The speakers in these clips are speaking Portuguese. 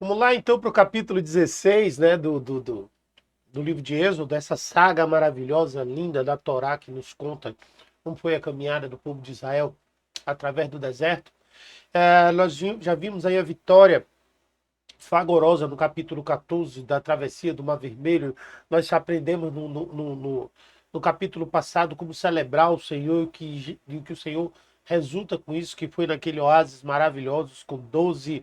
Vamos lá então para o capítulo 16, né, do livro de Êxodo, dessa saga maravilhosa, linda da Torá que nos conta como foi a caminhada do povo de Israel através do deserto. Nós já vimos aí a vitória fragorosa no capítulo 14 da travessia do Mar Vermelho. Nós já aprendemos no capítulo passado como celebrar o Senhor e que o Senhor resulta com isso, que foi naquele oásis maravilhoso com 12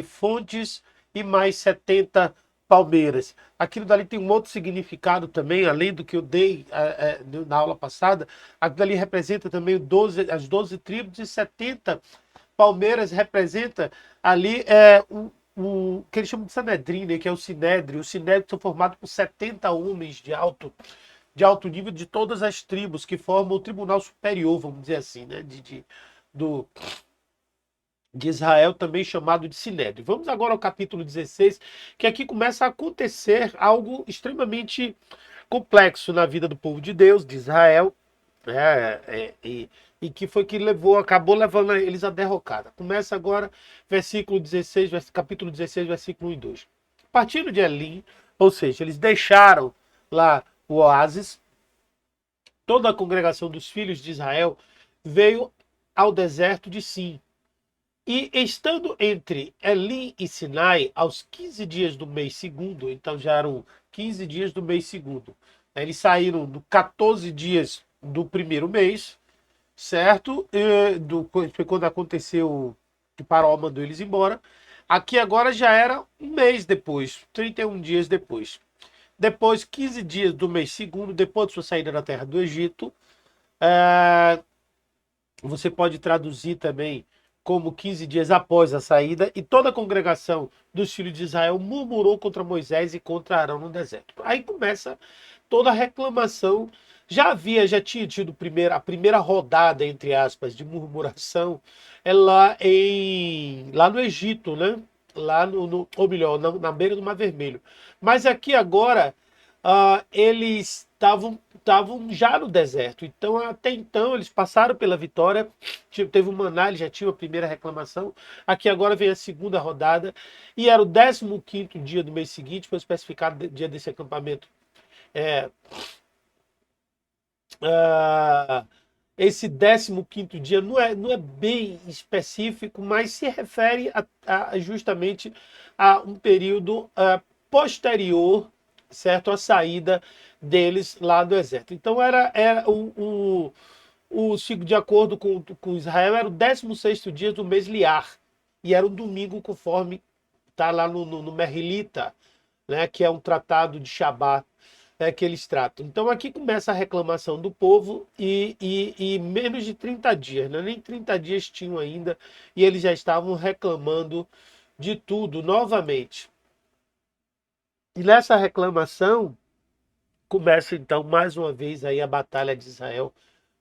fontes e mais 70 palmeiras. Aquilo dali tem um outro significado também, além do que eu dei na aula passada. Aquilo dali representa também as 12 tribos e 70 palmeiras representa ali o que eles chamam de Sanedrim, né, que é o Sinédrio. Os Sinédrios são formados por 70 homens de alto nível de todas as tribos, que formam o tribunal superior, vamos dizer assim, né, do, de Israel, também chamado de Sinédrio. Vamos agora ao capítulo 16, que aqui começa a acontecer algo extremamente complexo na vida do povo de Deus, de Israel, e que foi que acabou levando eles à derrocada. Começa agora, versículo 16, capítulo 16, versículo 1 e 2. Partindo de Elim, ou seja, eles deixaram lá o oásis, toda a congregação dos filhos de Israel veio ao deserto de Sim. E estando entre Elim e Sinai, aos 15 dias do mês segundo, então já eram 15 dias do mês segundo. Eles saíram do 14 dias do primeiro mês, certo? Foi quando aconteceu que Faraó mandou eles embora. Aqui agora já era um mês depois, 31 dias depois. Depois, 15 dias do mês segundo, depois de sua saída da terra do Egito, eh, você pode traduzir também como 15 dias após a saída, e toda a congregação dos filhos de Israel murmurou contra Moisés e contra Arão no deserto. Aí começa toda a reclamação. Já tinha tido a primeira rodada, entre aspas, de murmuração lá no Egito, né? Lá ou melhor, na beira do Mar Vermelho. Mas aqui agora eles estavam já no deserto. Então, até então, eles passaram pela vitória. Teve o maná, eles já tinham a primeira reclamação. Aqui agora vem a segunda rodada. E era o 15º dia do mês seguinte, foi especificado o dia desse acampamento. É, ah, esse 15º dia não é bem específico, mas se refere justamente a um período posterior, certo, à saída deles lá do exército. Então era de acordo com Israel, era o 16º dia do mês Liar, e era um domingo, conforme está lá no Merrilita, né, que é um tratado de Shabat, que eles tratam. Então aqui começa a reclamação do povo e menos de 30 dias, né? Nem 30 dias tinham ainda, e eles já estavam reclamando de tudo novamente. E nessa reclamação começa então mais uma vez aí a batalha de Israel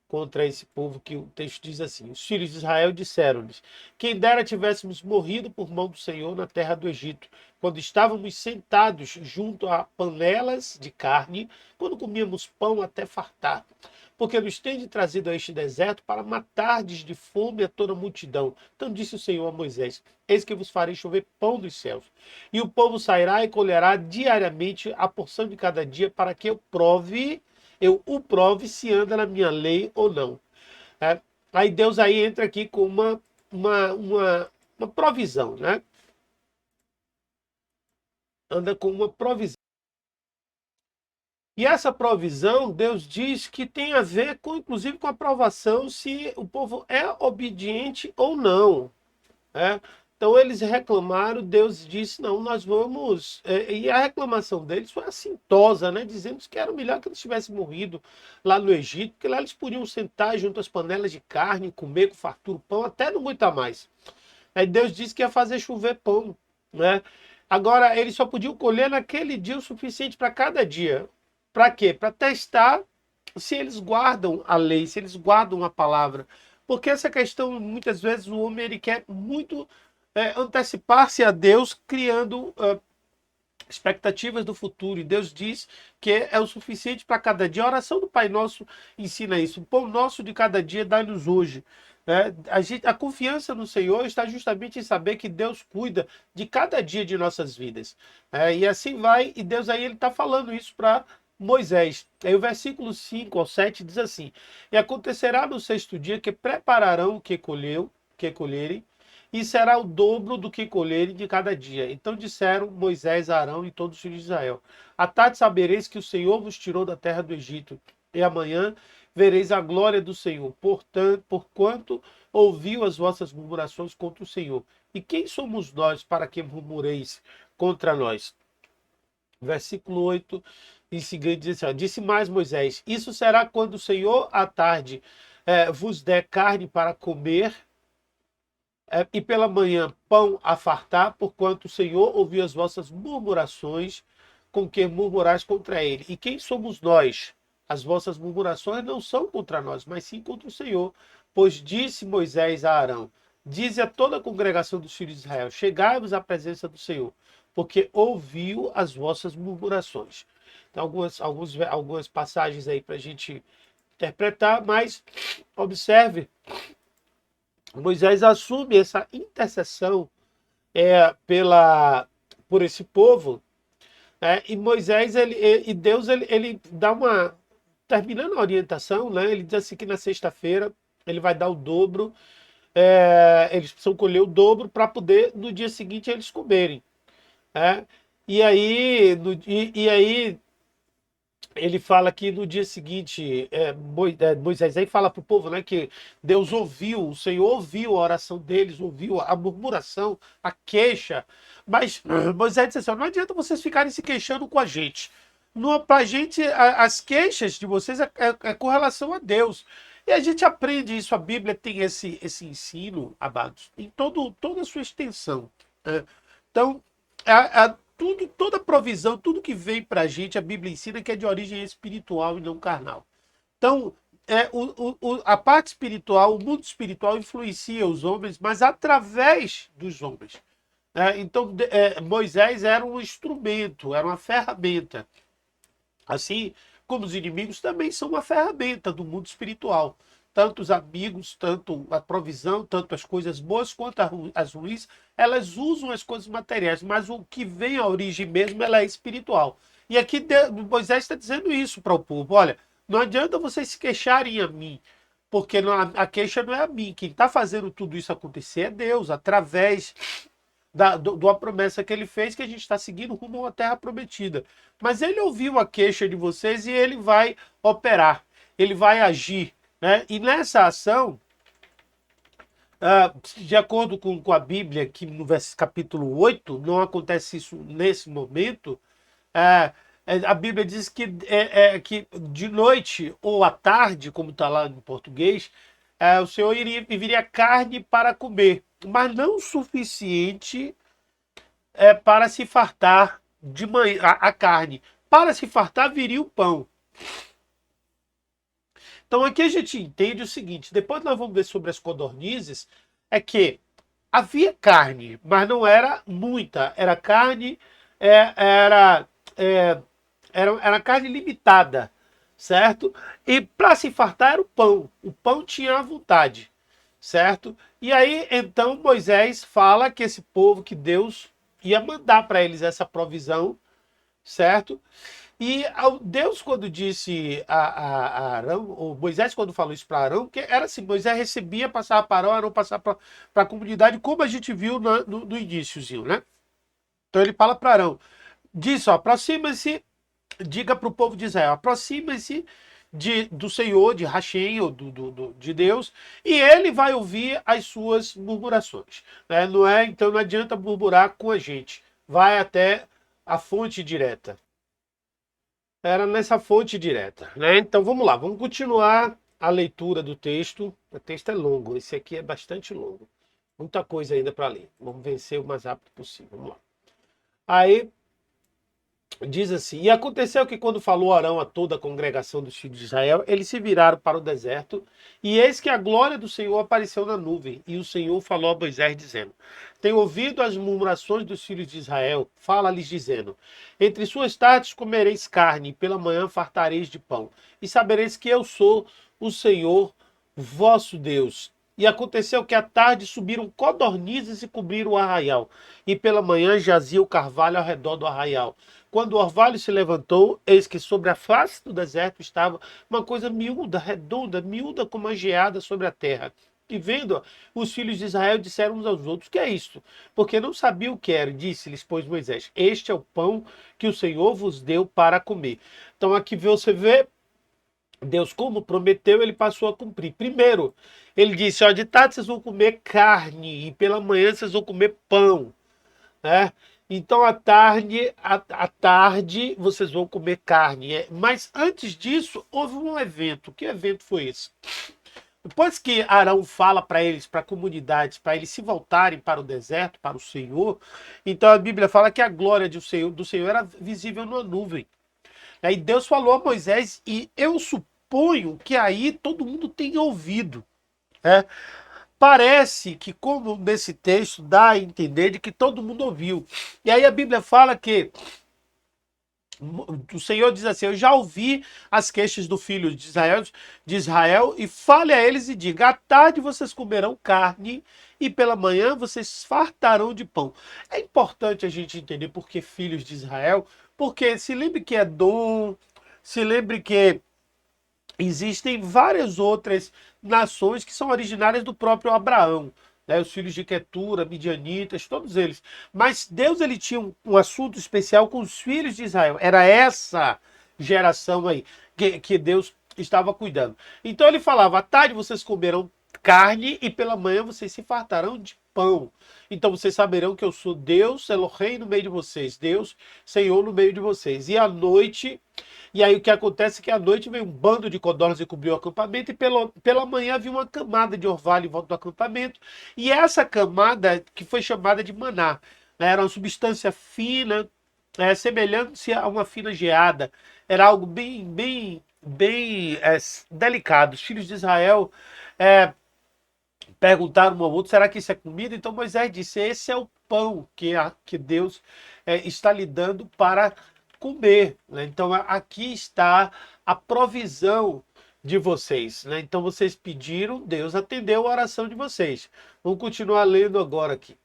contra esse povo, que o texto diz assim: os filhos de Israel disseram-lhes: quem dera tivéssemos morrido por mão do Senhor na terra do Egito, quando estávamos sentados junto a panelas de carne, quando comíamos pão até fartar. Porque nos tende trazido a este deserto para matardes de fome a toda a multidão. Então disse o Senhor a Moisés: eis que vos farei chover pão dos céus, e o povo sairá e colherá diariamente a porção de cada dia, para que eu o prove se anda na minha lei ou não. Aí Deus aí entra aqui com uma provisão, né? Anda com uma provisão. E essa provisão, Deus diz que tem a ver inclusive com a provação se o povo é obediente ou não. Né? Então eles reclamaram, Deus disse: não, nós vamos. E a reclamação deles foi assintosa, né? Dizendo que era melhor que eles tivessem morrido lá no Egito, porque lá eles podiam sentar junto às panelas de carne, comer com fartura pão, até não aguentar mais. Aí Deus disse que ia fazer chover pão, né? Agora, eles só podiam colher naquele dia o suficiente para cada dia. Para quê? Para testar se eles guardam a lei, se eles guardam a palavra. Porque essa questão, muitas vezes, o homem ele quer muito antecipar-se a Deus, criando expectativas do futuro. E Deus diz que é o suficiente para cada dia. A oração do Pai Nosso ensina isso. O pão nosso de cada dia dá-nos hoje. A confiança no Senhor está justamente em saber que Deus cuida de cada dia de nossas vidas. E assim vai, e Deus aí ele está falando isso para Moisés. Aí o versículo 5 ao 7 diz assim: E acontecerá no sexto dia que prepararão o que colherem, e será o dobro do que colherem de cada dia. Então disseram Moisés, Arão e todos os filhos de Israel: À tarde sabereis que o Senhor vos tirou da terra do Egito, e amanhã vereis a glória do Senhor, porquanto ouviu as vossas murmurações contra o Senhor. E quem somos nós para que murmureis contra nós? Versículo 8 em seguida diz assim: Disse mais Moisés: Isso será quando o Senhor à tarde vos der carne para comer, e pela manhã pão a fartar, porquanto o Senhor ouviu as vossas murmurações com que murmurais contra ele. E quem somos nós? As vossas murmurações não são contra nós, mas sim contra o Senhor. Pois disse Moisés a Arão: Dize a toda a congregação dos filhos de Israel: Chegai-vos à presença do Senhor, porque ouviu as vossas murmurações. Tem algumas passagens aí para a gente interpretar, mas observe, Moisés assume essa intercessão por esse povo, e Moisés e Deus ele dá uma, terminando a orientação, né? Ele diz assim que na sexta-feira ele vai dar o dobro, eles precisam colher o dobro para poder no dia seguinte eles comerem. Né? E aí ele fala que no dia seguinte, Moisés aí fala para o povo, né, que Deus ouviu, o Senhor ouviu a oração deles, ouviu a murmuração, a queixa, mas Moisés disse assim: não adianta vocês ficarem se queixando com a gente. Para a gente, as queixas de vocês é com relação a Deus. E a gente aprende isso, a Bíblia tem esse ensino, amados, em toda a sua extensão. Né? Então, toda provisão, tudo que vem para a gente, a Bíblia ensina que é de origem espiritual e não carnal. Então, a parte espiritual, o mundo espiritual influencia os homens, mas através dos homens. Então, Moisés era um instrumento, era uma ferramenta. Assim como os inimigos também são uma ferramenta do mundo espiritual. Tanto os amigos, tanto a provisão, tanto as coisas boas quanto as ruins, elas usam as coisas materiais, mas o que vem à origem mesmo, ela é espiritual. E aqui Moisés está dizendo isso para o povo: olha, não adianta vocês se queixarem a mim, porque a queixa não é a mim. Quem está fazendo tudo isso acontecer é Deus, através de uma promessa que ele fez, que a gente está seguindo rumo a uma terra prometida. Mas ele ouviu a queixa de vocês e ele vai operar, ele vai agir. Né? E nessa ação, de acordo com a Bíblia, que no capítulo 8, não acontece isso nesse momento, a Bíblia diz que de noite ou à tarde, como está lá em português, o Senhor viria carne para comer, mas não o suficiente para se fartar de manhã, a carne. Para se fartar, viria o pão. Então aqui a gente entende o seguinte: depois nós vamos ver sobre as codornizes, é que havia carne, mas não era muita, era carne, era carne limitada, certo? E para se fartar era o pão tinha à vontade, certo? E aí então Moisés fala que esse povo, que Deus ia mandar para eles essa provisão, certo? E Deus, quando disse a Arão, ou Moisés, quando falou isso para Arão, que era assim: Moisés recebia, passava para Arão passava para a comunidade, como a gente viu no iníciozinho, né? Então ele fala para Arão, diz: aproxima-se, diga para o povo de Israel, aproxima-se do Senhor, de Hashem, ou de Deus, e ele vai ouvir as suas murmurações. Né? Então não adianta murmurar com a gente, vai até a fonte direta. Era nessa fonte direta, né? Então vamos lá, vamos continuar a leitura do texto. O texto é longo, esse aqui é bastante longo. Muita coisa ainda para ler. Vamos vencer o mais rápido possível. Vamos lá. Aí diz assim: E aconteceu que quando falou Arão a toda a congregação dos filhos de Israel, eles se viraram para o deserto, e eis que a glória do Senhor apareceu na nuvem. E o Senhor falou a Moisés, dizendo: Tenho ouvido as murmurações dos filhos de Israel, fala-lhes dizendo: Entre suas tardes comereis carne, e pela manhã fartareis de pão, e sabereis que eu sou o Senhor vosso Deus. E aconteceu que à tarde subiram codornizes e cobriram o arraial. E pela manhã jazia o carvalho ao redor do arraial. Quando o orvalho se levantou, eis que sobre a face do deserto estava uma coisa miúda, redonda, miúda como uma geada sobre a terra. E vendo, os filhos de Israel disseram uns aos outros: que é isto? Porque não sabiam o que era. Disse-lhes, pois, Moisés: este é o pão que o Senhor vos deu para comer. Então aqui você vê Deus, como prometeu, ele passou a cumprir. Primeiro, ele disse: ó, de tarde vocês vão comer carne e pela manhã vocês vão comer pão, né? Então, à tarde vocês vão comer carne. Mas antes disso, houve um evento. Que evento foi esse? Depois que Arão fala para eles, para a comunidade, para eles se voltarem para o deserto, para o Senhor, então a Bíblia fala que a glória do Senhor era visível numa nuvem. Aí Deus falou a Moisés, e eu suponho que aí todo mundo tenha ouvido. Né? Parece que, como nesse texto, dá a entender de que todo mundo ouviu. E aí a Bíblia fala que o Senhor diz assim: eu já ouvi as queixas do filho de Israel, e fale a eles e diga: à tarde vocês comerão carne e pela manhã vocês fartarão de pão. É importante a gente entender por que filhos de Israel, porque se lembre que é dom, se lembre que existem várias outras nações que são originárias do próprio Abraão, né? Os filhos de Quetura, midianitas, todos eles. Mas Deus, ele tinha um assunto especial com os filhos de Israel. Era essa geração aí que Deus estava cuidando. Então ele falava: à tarde vocês comerão carne e pela manhã vocês se fartarão de pão. Então vocês saberão que eu sou Deus, Elohim, no meio de vocês, Deus, Senhor, no meio de vocês. E à noite, e aí o que acontece é que à noite veio um bando de codornas e cobriu o acampamento, e pela manhã havia uma camada de orvalho em volta do acampamento, e essa camada que foi chamada de maná, né, era uma substância fina, semelhante a uma fina geada. Era algo bem, bem, bem delicado. Os filhos de Israel é, perguntaram um ao outro: será que isso é comida? Então Moisés disse: esse é o pão que Deus está lhe dando para comer. Né? Então aqui está a provisão de vocês. Né? Então vocês pediram, Deus atendeu a oração de vocês. Vamos continuar lendo agora aqui.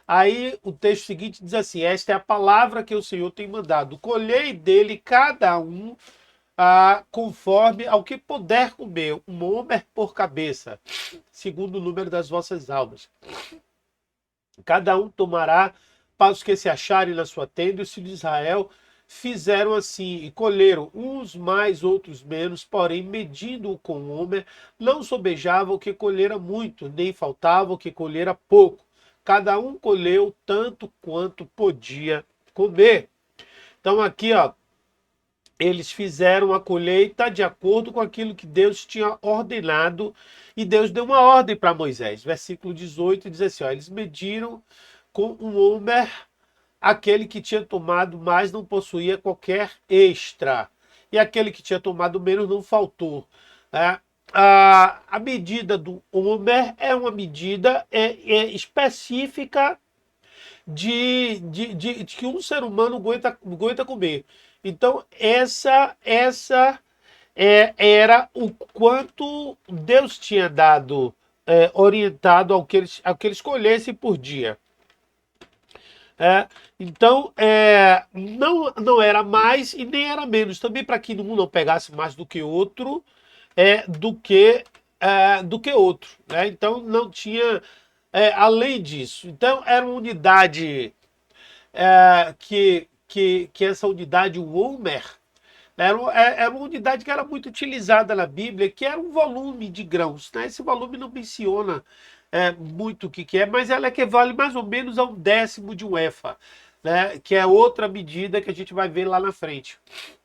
Aí o texto seguinte diz assim: esta é a palavra que o Senhor tem mandado. Colhei dele cada um conforme ao que puder comer, um homer por cabeça, segundo o número das vossas almas. Cada um tomará para os que se acharem na sua tenda. E os filhos de Israel fizeram assim, e colheram, uns mais, outros menos, porém, medindo-o com o homer, não sobejava o que colhera muito, nem faltava o que colhera pouco. Cada um colheu tanto quanto podia comer. Então aqui, ó, eles fizeram a colheita de acordo com aquilo que Deus tinha ordenado, e Deus deu uma ordem para Moisés. Versículo 18 diz assim: ó, eles mediram com um homer, aquele que tinha tomado mais não possuía qualquer extra, e aquele que tinha tomado menos não faltou. Né? A medida do homer é uma medida específica de que um ser humano aguenta comer. Então, essa era o quanto Deus tinha dado, orientado ao que eles colhessem por dia. Então, não era mais e nem era menos. Também para que um não pegasse mais do que outro, do que outro. Né? Então, não tinha, além disso. Então, era uma unidade que essa unidade, o Homer, era uma unidade que era muito utilizada na Bíblia, que era um volume de grãos. Né? Esse volume não menciona muito o que é, mas ela equivale mais ou menos a 1/10 de um efa, né? Que é outra medida que a gente vai ver lá na frente.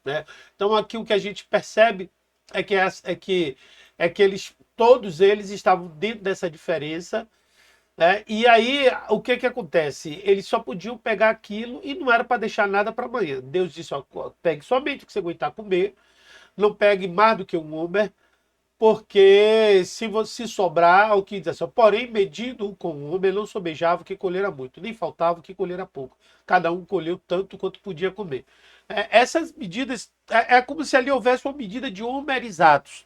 Né? Então aqui o que a gente percebe é que todos eles estavam dentro dessa diferença. E aí, o que acontece? Eles só podiam pegar aquilo e não era para deixar nada para amanhã. Deus disse: ó, pegue somente o que você aguentar comer, não pegue mais do que um homer, porque se sobrar, o que diz assim: porém, medindo com o homer, não sobejava o que colhera muito, nem faltava o que colhera pouco. Cada um colheu tanto quanto podia comer. Essas medidas, é como se ali houvesse uma medida de homer exatos.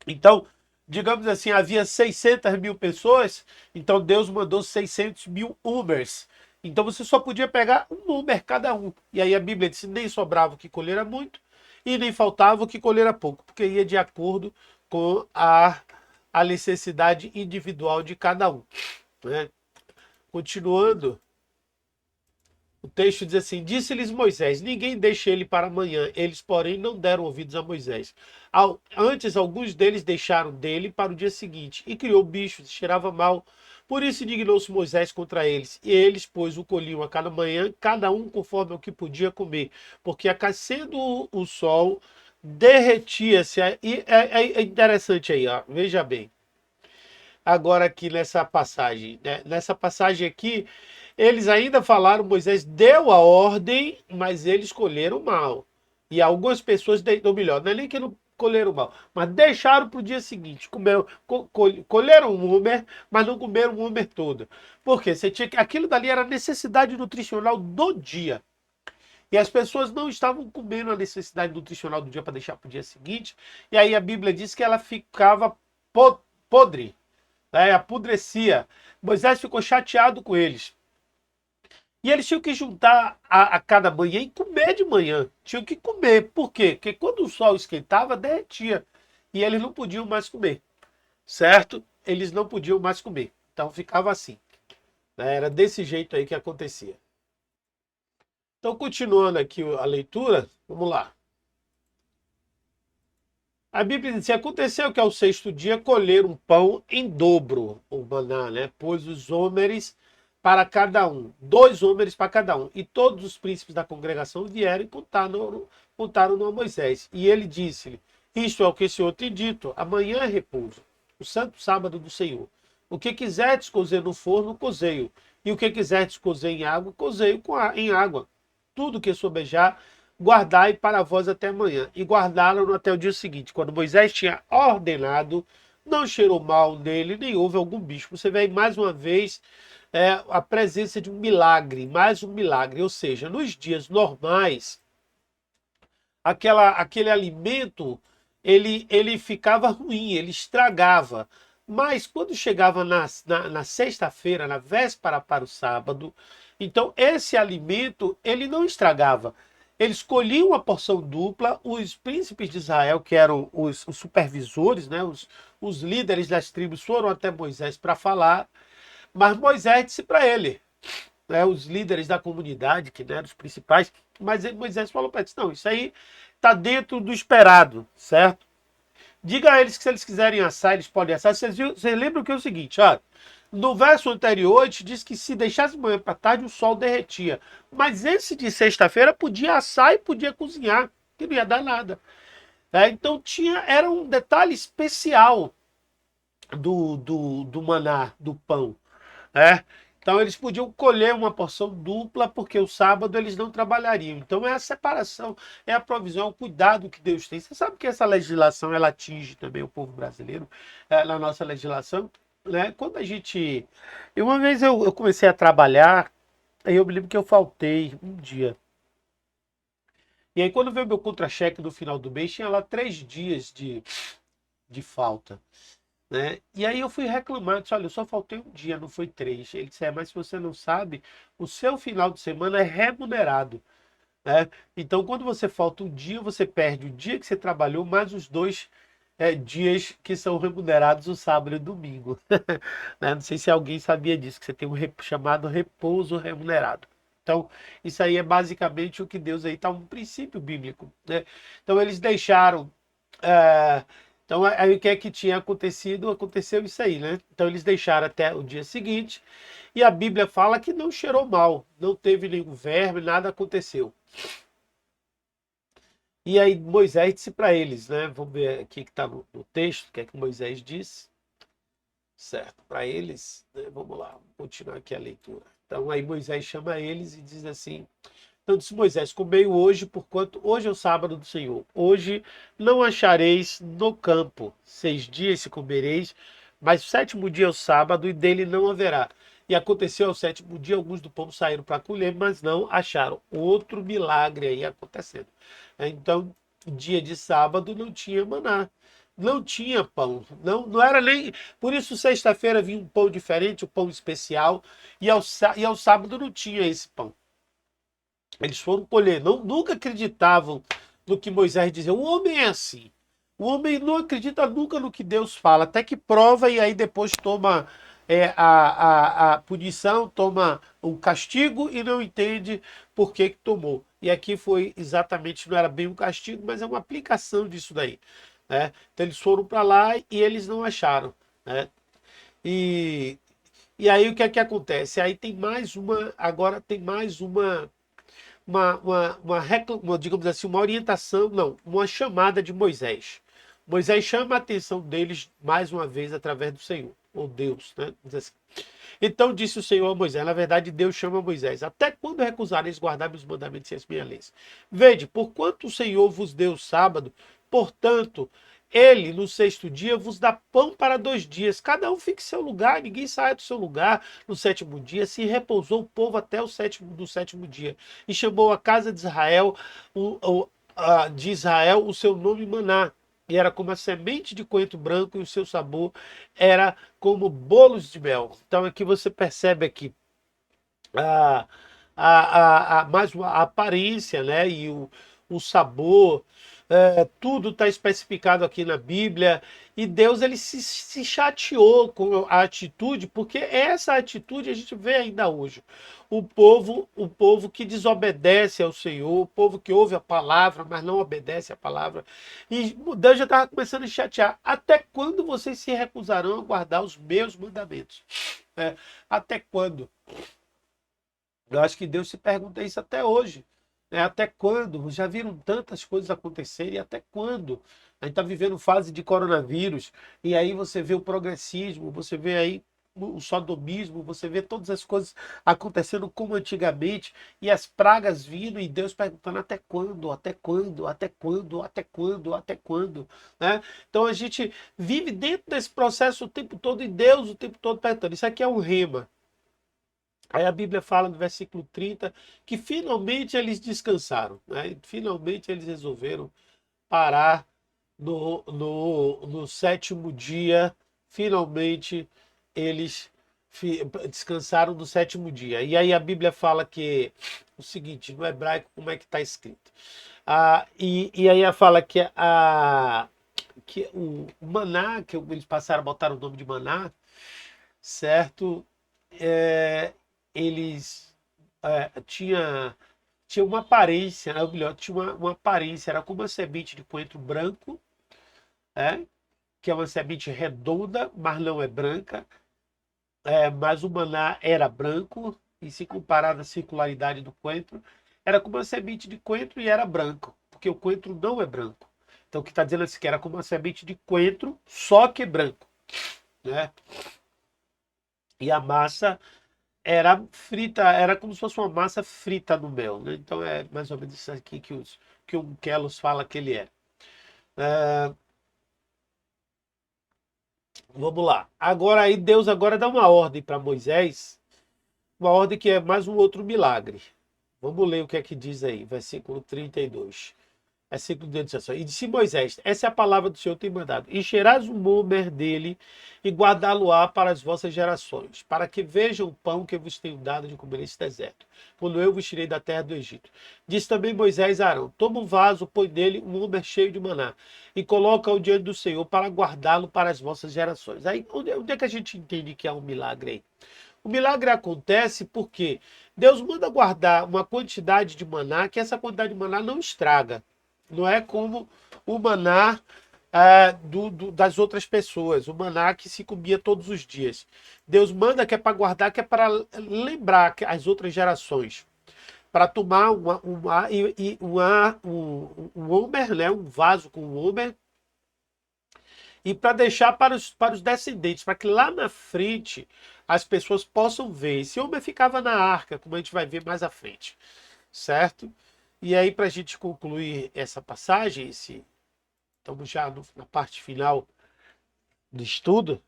Então, digamos assim, havia 600 mil pessoas, então Deus mandou 600 mil Ubers. Então você só podia pegar um Uber cada um. E aí a Bíblia diz: nem sobrava o que colher era muito, e nem faltava o que colher era pouco, porque ia de acordo com a necessidade individual de cada um. Né? Continuando, o texto diz assim: disse-lhes Moisés: ninguém deixe ele para amanhã. Eles, porém, não deram ouvidos a Moisés. Antes, alguns deles deixaram dele para o dia seguinte, e criou bichos, e cheirava mal. Por isso indignou-se Moisés contra eles. E eles, pois, o colhiam a cada manhã, cada um conforme o que podia comer. Porque, aquecendo o sol, derretia-se. E é interessante aí, ó, veja bem. Agora aqui nessa passagem, né? Nessa passagem aqui, eles ainda falaram, Moisés deu a ordem, mas eles escolheram mal. E algumas pessoas, ou melhor, não é nem que não colheram mal, mas deixaram para o dia seguinte. Colheram um Homer, mas não comeram o Homer todo. Por quê? Você tinha que, aquilo dali era a necessidade nutricional do dia. E as pessoas não estavam comendo a necessidade nutricional do dia para deixar para o dia seguinte. E aí a Bíblia diz que ela ficava podre, né? Apodrecia. Moisés ficou chateado com eles. E eles tinham que juntar a cada manhã e comer de manhã. Tinham que comer. Por quê? Porque quando o sol esquentava, derretia. E eles não podiam mais comer. Certo? Eles não podiam mais comer. Então ficava assim. Né? Era desse jeito aí que acontecia. Então, continuando aqui a leitura, vamos lá. A Bíblia diz: aconteceu que ao sexto dia colheram pão em dobro, o maná, né? Pôs os homens para cada um, 2 homens para cada um. E todos os príncipes da congregação vieram e contaram a Moisés. E ele disse-lhe: isto é o que o Senhor tem dito, amanhã é repouso, o santo sábado do Senhor. O que quiserdes cozer no forno, cozei-o. E o que quiserdes cozer em água, cozei-o em água. Tudo que sobejar, guardai para vós até amanhã. E guardaram até o dia seguinte. Quando Moisés tinha ordenado, não cheirou mal nele, nem houve algum bicho. Você vê aí mais uma vez a presença de um milagre, mais um milagre. Ou seja, nos dias normais, aquele alimento ele ficava ruim, ele estragava. Mas quando chegava na sexta-feira, na véspera para o sábado, então esse alimento ele não estragava. Eles colhiam uma porção dupla, os príncipes de Israel, que eram os supervisores, né, os líderes das tribos, foram até Moisés para falar, mas Moisés disse para ele, né, os líderes da comunidade, que não eram os principais, mas Moisés falou para eles: não, isso aí está dentro do esperado, certo? Diga a eles que se eles quiserem assar, eles podem assar. Vocês lembram que é o seguinte, ó, no verso anterior, a gente diz que se deixasse manhã para tarde, o sol derretia. Mas esse de sexta-feira podia assar e podia cozinhar, que não ia dar nada. Então era um detalhe especial do maná, do pão. Né? Então eles podiam colher uma porção dupla, porque o sábado eles não trabalhariam. Então é a separação, é a provisão, é o cuidado que Deus tem. Você sabe que essa legislação ela atinge também o povo brasileiro, na nossa legislação. Né? Quando a gente. Uma vez eu comecei a trabalhar, aí eu me lembro que eu faltei um dia. E aí quando veio meu contra-cheque no final do mês, tinha lá 3 dias de falta. Né? E aí eu fui reclamar, disse: olha, eu só faltei um dia, não foi 3. Ele disse: mas se você não sabe, o seu final de semana é remunerado. Né? Então, quando você falta um dia, você perde o dia que você trabalhou, mais os 2 dias que são remunerados, o sábado e o domingo. Né? Não sei se alguém sabia disso, que você tem um chamado repouso remunerado. Então, isso aí é basicamente o que Deus aí está um princípio bíblico. Né? Então, eles deixaram. eh, então, aí o que é que tinha acontecido? Aconteceu isso aí, né? Então, eles deixaram até o dia seguinte, e a Bíblia fala que não cheirou mal, não teve nenhum verme, nada aconteceu. E aí Moisés disse para eles, né? Vamos ver aqui que está no texto, o que é que Moisés disse. Certo, para eles, né? Vamos lá, vamos continuar aqui a leitura. Então, aí Moisés chama eles e diz assim: então disse Moisés: comei hoje, porquanto hoje é o sábado do Senhor. Hoje não achareis no campo. 6 dias se comereis, mas o 7º dia é o sábado, e dele não haverá. E aconteceu ao 7º dia, alguns do povo saíram para colher, mas não acharam. Outro milagre aí acontecendo. Então, dia de sábado não tinha maná. não tinha pão, não era nem... Por isso, sexta-feira vinha um pão diferente, um pão especial, e ao sábado não tinha esse pão. Eles foram colher, nunca acreditavam no que Moisés dizia. O homem é assim. O homem não acredita nunca no que Deus fala, até que prova e aí depois toma a punição, toma um castigo e não entende por que tomou. E aqui foi exatamente, não era bem um castigo, mas é uma aplicação disso daí. Né? Então eles foram para lá e eles não acharam. Né? E, e aí o que é que acontece? Aí tem mais uma, agora tem mais digamos assim, uma orientação, não, uma chamada de Moisés. Moisés chama a atenção deles mais uma vez através do Senhor, ou Deus, né? Diz assim. Então disse o Senhor a Moisés, na verdade Deus chama Moisés, até quando recusareis guardar meus mandamentos e as minhas leis? Vede, porquanto o Senhor vos deu o sábado, portanto, ele, no sexto dia, vos dá pão para 2 dias. Cada um fique em seu lugar, ninguém saia do seu lugar. No sétimo dia, se repousou o povo até o sétimo dia. E chamou a casa de Israel o seu nome Maná. E era como a semente de coentro branco, e o seu sabor era como bolos de mel. Então aqui você percebe aqui a, mais a aparência, né? E o sabor, tudo está especificado aqui na Bíblia. E Deus ele se chateou com a atitude, porque essa atitude a gente vê ainda hoje. O povo que desobedece ao Senhor, o povo que ouve a palavra, mas não obedece a palavra. E Deus já estava começando a chatear. Até quando vocês se recusarão a guardar os meus mandamentos? Até quando? Eu acho que Deus se pergunta isso até hoje. Né? Até quando? Já viram tantas coisas acontecerem, e até quando? A gente está vivendo fase de coronavírus, e aí você vê o progressismo, você vê aí o sodomismo, você vê todas as coisas acontecendo como antigamente, e as pragas vindo, e Deus perguntando até quando, até quando, até quando, até quando, até quando. Né? Então a gente vive dentro desse processo o tempo todo, e Deus o tempo todo perguntando. Isso aqui é um rema. Aí a Bíblia fala no versículo 30 que finalmente eles descansaram, né? Finalmente eles resolveram parar no sétimo dia. Finalmente eles descansaram no sétimo dia. E aí a Bíblia fala que o seguinte, no hebraico, como é que está escrito? E aí ela fala que o maná, que eles passaram a botar o nome de maná, certo? É, eles tinha uma aparência, né? Ou melhor, tinha uma aparência, era como uma semente de coentro branco, que é uma semente redonda, mas não é branca, mas o maná era branco, e se comparar à circularidade do coentro, era como uma semente de coentro e era branco, porque o coentro não é branco. Então o que está dizendo assim, que era como uma semente de coentro, só que branco. Né? E a massa era frita, era como se fosse uma massa frita no mel, né? Então é mais ou menos isso aqui que o Kelos fala que ele é. Vamos lá. Agora aí Deus agora dá uma ordem para Moisés, uma ordem que é mais um outro milagre. Vamos ler o que é que diz aí, versículo 32. Versículo 18. E disse Moisés, essa é a palavra do Senhor tem mandado. Encherás o momer dele e guardá-lo-á para as vossas gerações, para que vejam o pão que eu vos tenho dado de comer nesse deserto, quando eu vos tirei da terra do Egito. Disse também Moisés a Arão, toma um vaso, põe nele um homer cheio de maná, e coloca-o diante do Senhor para guardá-lo para as vossas gerações. Aí, onde é que a gente entende que há um milagre aí? O milagre acontece porque Deus manda guardar uma quantidade de maná, que essa quantidade de maná não estraga. Não é como o maná das outras pessoas, o maná que se comia todos os dias. Deus manda que é para guardar, que é para lembrar as outras gerações. Para tomar um homer, né, um vaso com um homer, e para deixar para os descendentes, para que lá na frente as pessoas possam ver. Esse homer ficava na arca, como a gente vai ver mais à frente. Certo? E aí, para a gente concluir essa passagem, estamos já na parte final do estudo.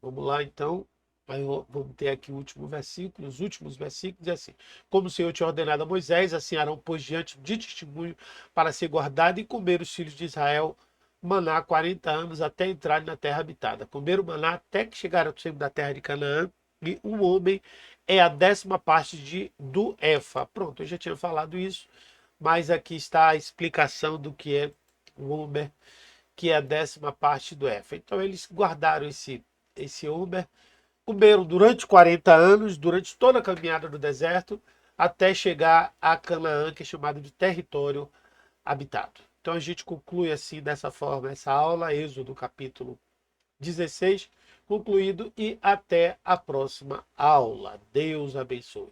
Vamos lá, então. Aí vamos ter aqui o último versículo, os últimos versículos, é assim. Como o Senhor tinha ordenado a Moisés, assim Arão pôs diante de testemunho para ser guardado e comer os filhos de Israel maná 40 anos até entrar na terra habitada. Comeram maná até que chegaram ao da terra de Canaã, e um homem é a 10ª parte do efa. Pronto, eu já tinha falado isso, mas aqui está a explicação do que é o homer, que é a 10ª parte do efa. Então eles guardaram esse homer, comeram durante 40 anos, durante toda a caminhada do deserto, até chegar a Canaã, que é chamado de território habitado. Então a gente conclui assim, dessa forma, essa aula, Êxodo capítulo 16, concluído, e até a próxima aula. Deus abençoe.